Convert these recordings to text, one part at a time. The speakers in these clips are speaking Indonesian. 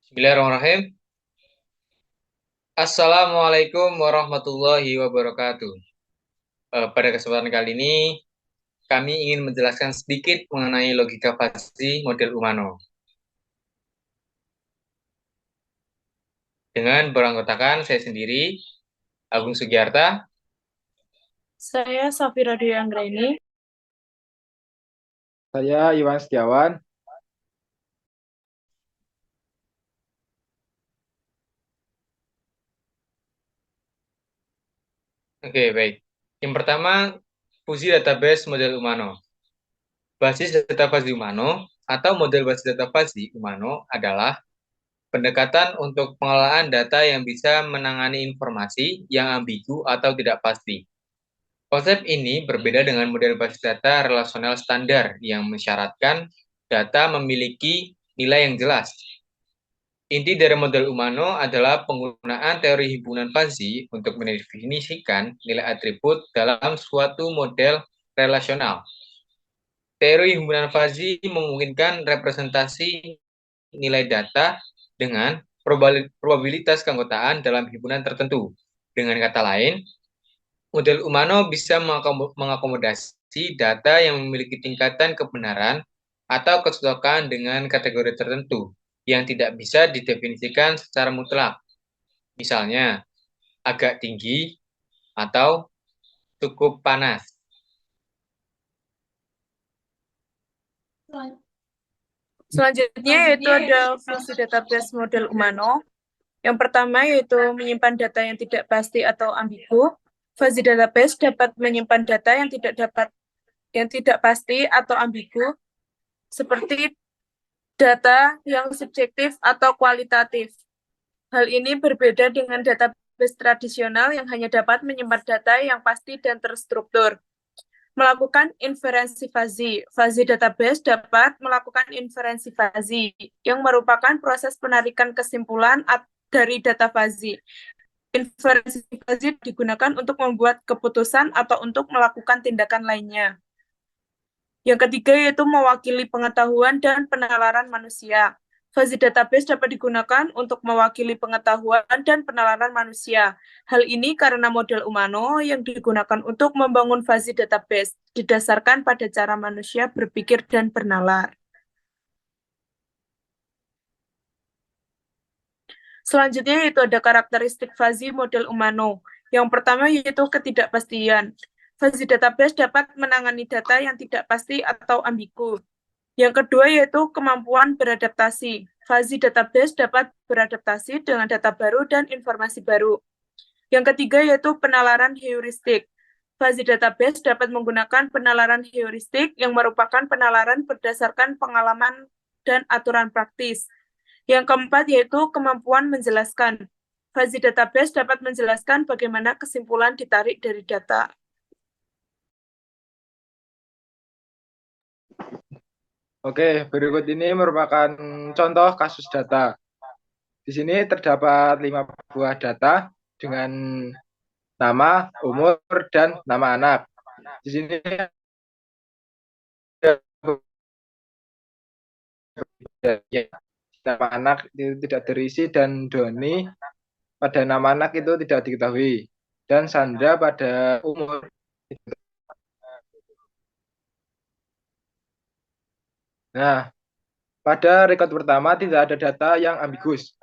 Bismillahirrahmanirrahim. Assalamualaikum warahmatullahi wabarakatuh. Pada kesempatan kali ini, kami ingin menjelaskan sedikit mengenai logika fuzzy model Umano. Dengan beranggotakan saya sendiri, Agung Sugiarta. Saya Safira Dwi Anggraini. Saya Iwan Setiawan. Oke, baik. Yang pertama, fuzzy database model Umano. Basis data fuzzy Umano atau model basis data fuzzy Umano adalah pendekatan untuk pengelolaan data yang bisa menangani informasi yang ambigu atau tidak pasti. Konsep ini berbeda dengan model basis data relasional standar yang mensyaratkan data memiliki nilai yang jelas. Inti dari model Umano adalah penggunaan teori himpunan fuzzy untuk mendefinisikan nilai atribut dalam suatu model relasional. Teori himpunan fuzzy memungkinkan representasi nilai data dengan probabilitas keanggotaan dalam himpunan tertentu. Dengan kata lain, model Umano bisa mengakomodasi data yang memiliki tingkatan kebenaran atau kecocokan dengan kategori tertentu yang tidak bisa didefinisikan secara mutlak. Misalnya, agak tinggi atau cukup panas. Selanjutnya yaitu ada fungsi database model Umano. Yang pertama yaitu menyimpan data yang tidak pasti atau ambigu. Fuzzy database dapat menyimpan data yang tidak pasti atau ambigu, seperti data yang subjektif atau kualitatif. Hal ini berbeda dengan database tradisional yang hanya dapat menyimpan data yang pasti dan terstruktur. Melakukan inferensi fuzzy. Fuzzy database dapat melakukan inferensi fuzzy, yang merupakan proses penarikan kesimpulan dari data fuzzy. Inferensi fuzzy digunakan untuk membuat keputusan atau untuk melakukan tindakan lainnya. Yang ketiga yaitu mewakili pengetahuan dan penalaran manusia. Fuzzy database dapat digunakan untuk mewakili pengetahuan dan penalaran manusia. Hal ini karena model Umano yang digunakan untuk membangun fuzzy database didasarkan pada cara manusia berpikir dan bernalar. Selanjutnya yaitu ada karakteristik fuzzy model Umano. Yang pertama yaitu ketidakpastian. Fuzzy database dapat menangani data yang tidak pasti atau ambigu. Yang kedua yaitu kemampuan beradaptasi. Fuzzy database dapat beradaptasi dengan data baru dan informasi baru. Yang ketiga yaitu penalaran heuristik. Fuzzy database dapat menggunakan penalaran heuristik yang merupakan penalaran berdasarkan pengalaman dan aturan praktis. Yang keempat yaitu kemampuan menjelaskan. Fuzzy database dapat menjelaskan bagaimana kesimpulan ditarik dari data. Oke, berikut ini merupakan contoh kasus data. Di sini terdapat 5 buah data dengan nama, umur, dan nama anak. Di sini nama anak itu tidak terisi dan Doni pada nama anak itu tidak diketahui. Dan Sandra pada umur. Nah, pada rekod pertama tidak ada data yang ambigus.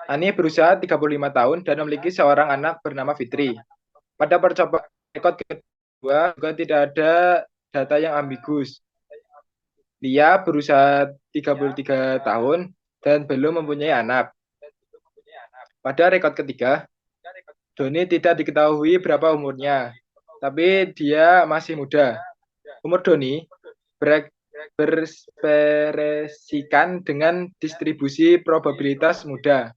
Ani berusia 35 tahun dan memiliki seorang anak bernama Fitri. Pada percobaan rekod kedua juga tidak ada data yang ambigus. Lia berusia 33 tahun dan belum mempunyai anak. Pada rekod ketiga, Doni tidak diketahui berapa umurnya, tapi dia masih muda. Umur Doni berekspresikan dengan distribusi probabilitas muda.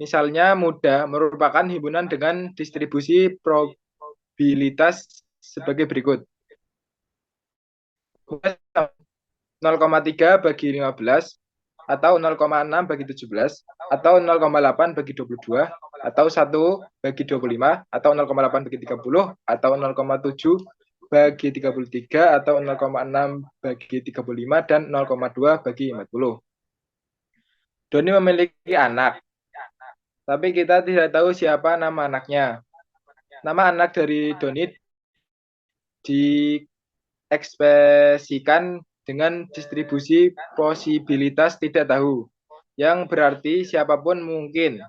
Misalnya muda merupakan himpunan dengan distribusi probabilitas sebagai berikut. 0,3 bagi 15, atau 0,6 bagi 17, atau 0,8 bagi 22, atau 1 bagi 25, atau 0,8 bagi 30, atau 0,7 bagi 33, atau 0,6 bagi 35, dan 0,2 bagi 40. Doni memiliki anak, tapi kita tidak tahu siapa nama anaknya. Nama anak dari Doni diekspresikan dengan distribusi posibilitas tidak tahu, yang berarti siapapun mungkin.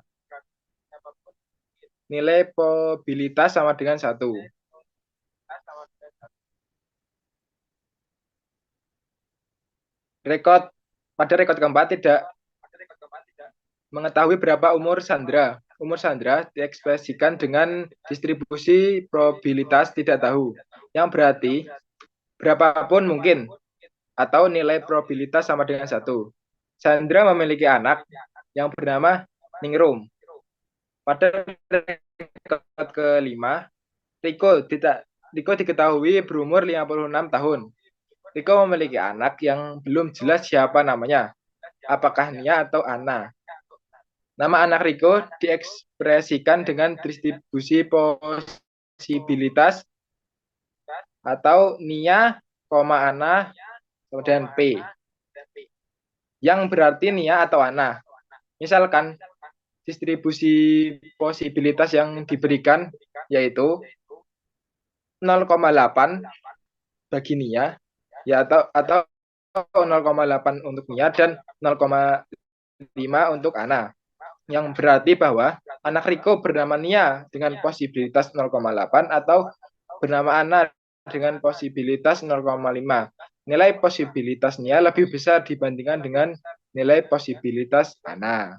Nilai probabilitas sama dengan 1. Pada rekod keempat tidak mengetahui berapa umur Sandra. Umur Sandra diekspresikan dengan distribusi probabilitas tidak tahu, yang berarti berapapun mungkin, atau nilai probabilitas sama dengan 1. Sandra memiliki anak yang bernama Ningrum. Pada rekod kelima, Riko diketahui berumur 56 tahun. Riko memiliki anak yang belum jelas siapa namanya, apakah Nia atau Ana. Nama anak Riko diekspresikan dengan distribusi posibilitas atau Nia, Ana, kemudian P, yang berarti Nia atau Ana. Misalkan distribusi posibilitas yang diberikan yaitu 0,8 bagi Nia, ya atau 0,8 untuk Nia dan 0,5 untuk Ana, yang berarti bahwa anak Riko bernama Nia dengan posibilitas 0,8 atau bernama Ana dengan posibilitas 0,5. Nilai posibilitas Nia lebih besar dibandingkan dengan nilai posibilitas Ana.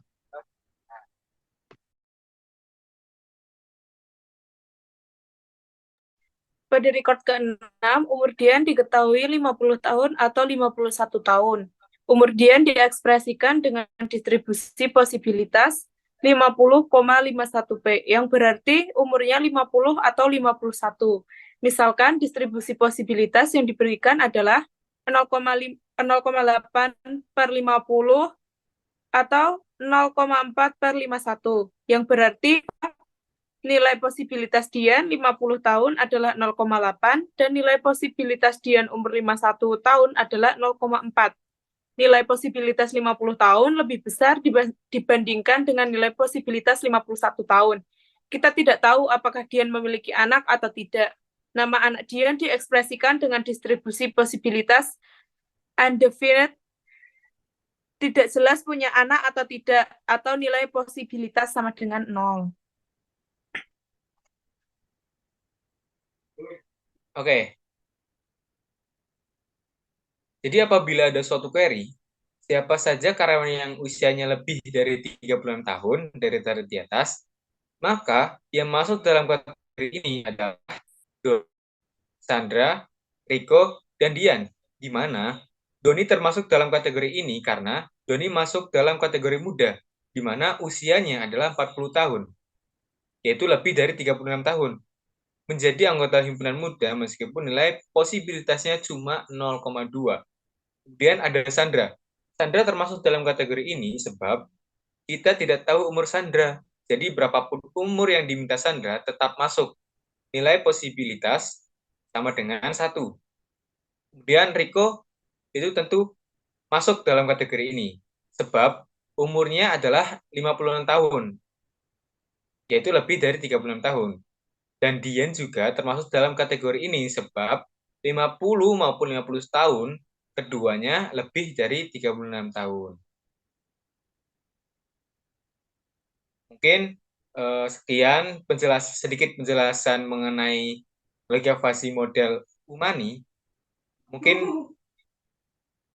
Pada rekod ke-6, umur Dian diketahui 50 tahun atau 51 tahun. Umur Dian diekspresikan dengan distribusi posibilitas 50,51P, yang berarti umurnya 50 atau 51. Misalkan distribusi posibilitas yang diberikan adalah 0,8 per 50 atau 0,4 per 51, yang berarti nilai posibilitas Dian 50 tahun adalah 0,8 dan nilai posibilitas Dian umur 51 tahun adalah 0,4. Nilai posibilitas 50 tahun lebih besar dibandingkan dengan nilai posibilitas 51 tahun. Kita tidak tahu apakah Dian memiliki anak atau tidak. Nama anak Dian diekspresikan dengan distribusi posibilitas undefinite, tidak jelas punya anak atau tidak, atau nilai posibilitas sama dengan 0. Oke. Jadi apabila ada suatu query, siapa saja karyawan yang usianya lebih dari 36 tahun dari target di atas, maka yang masuk dalam kategori ini adalah Sandra, Riko, dan Dian. Di mana Doni termasuk dalam kategori ini karena Doni masuk dalam kategori muda, di mana usianya adalah 40 tahun, yaitu lebih dari 36 tahun. Menjadi anggota himpunan muda meskipun nilai posibilitasnya cuma 0,2. Kemudian ada Sandra. Sandra termasuk dalam kategori ini sebab kita tidak tahu umur Sandra. Jadi berapapun umur yang diminta Sandra tetap masuk. Nilai posibilitas sama dengan 1. Kemudian Riko itu tentu masuk dalam kategori ini. Sebab umurnya adalah 56 tahun. Yaitu lebih dari 36 tahun. Dan Dian juga termasuk dalam kategori ini sebab 50 maupun 50 tahun keduanya lebih dari 36 tahun. Mungkin sekian sedikit penjelasan mengenai logikavasi model Umani. Mungkin